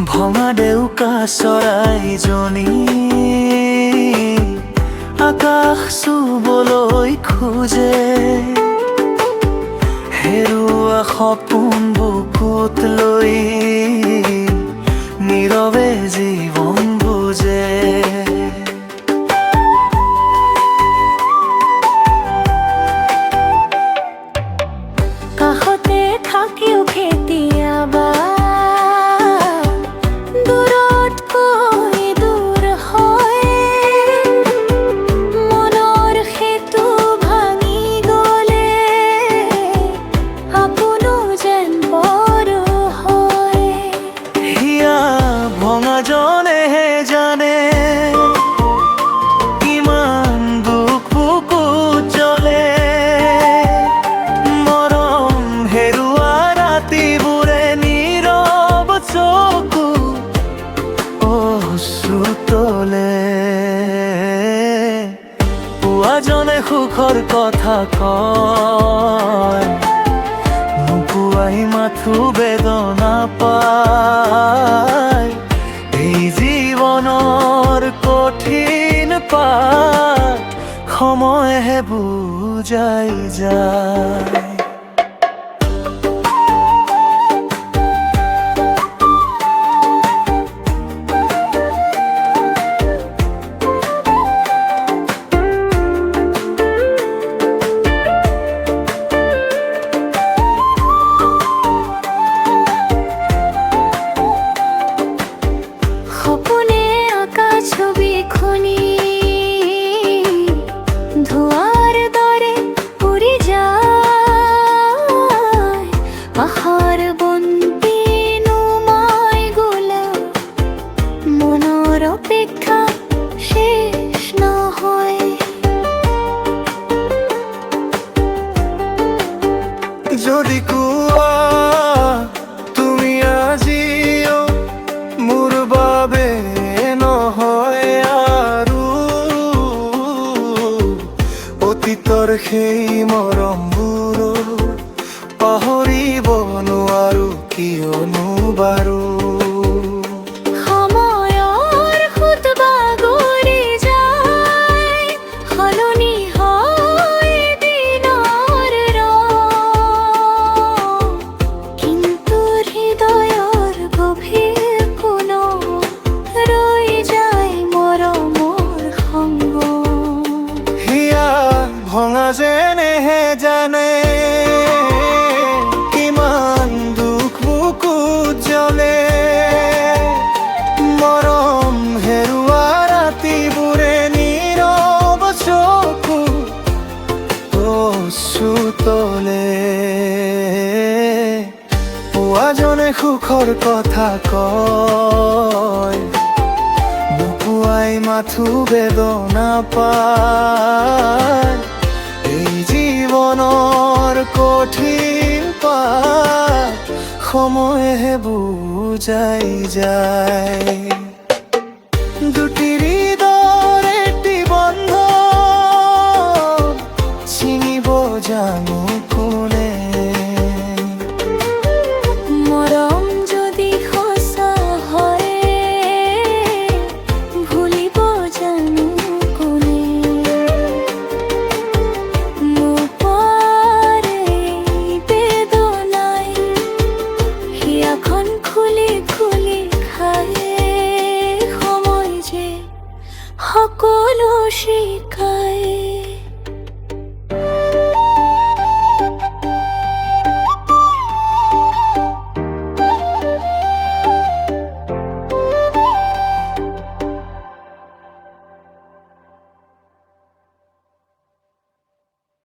ভঙা ডেউকা চৰাইজনী আকাশ চুবলৈ খোজে, হেৰুৱা সপোন বুকুত লৈ নীৰৱে জীৱন বুজে। কাষতে থাকিও কেতিয়াবা দূৰতকৈ দূৰ হয়, মনৰ সেতু ভাঙি গ'লে আপোনো যেন বৰ হয়। হিয়া ভঙাজনেহে জানে কিমান দুখ বুকুত জ্বলে, মৰম হেৰুৱা ৰাতিবোৰে নীৰৱ চকু অশ্ৰু তলে। পোৱাজনে সুখৰ কথা কয়, নোপোৱাই মাথো বেদনা পায়। এই জীৱনৰ কঠিন পাত সময়েহে বুজাই যায়। সপোনে আঁকা ছবিখনি ধোঁৱাৰ দৰে উৰি যায়, আশাৰ বন্তি নুমাই গ'লে মনৰ অপেক্ষা শেষ নহয়। যদি কোৱা তুমি আজিও মোৰ বাবে নহয় আৰু, অতীতৰ সেই মৰমবোৰো পাহৰিব নোৱাৰো কিয়নো বাৰু। সময়ৰ সোঁত বাগৰি যায়, সলনি হয় দিনৰ ৰং, কিন্তু হৃদয়ৰ গভীৰ কোণত ৰৈ যায় মৰমৰ সংগ। হিয়া ভঙা যেনেহে জানে কিমান দুখ বুকুত জ্বলে, মৰম হেৰুৱা ৰাতিবোৰে নীৰৱ চকু অশ্ৰু তলে। পোৱাজনে সুখৰ কথা কয়, নোপোৱাই মাথো বেদনা পায়। এই জীৱনৰ কঠিন পাত সময়েহে বুজাই যায়।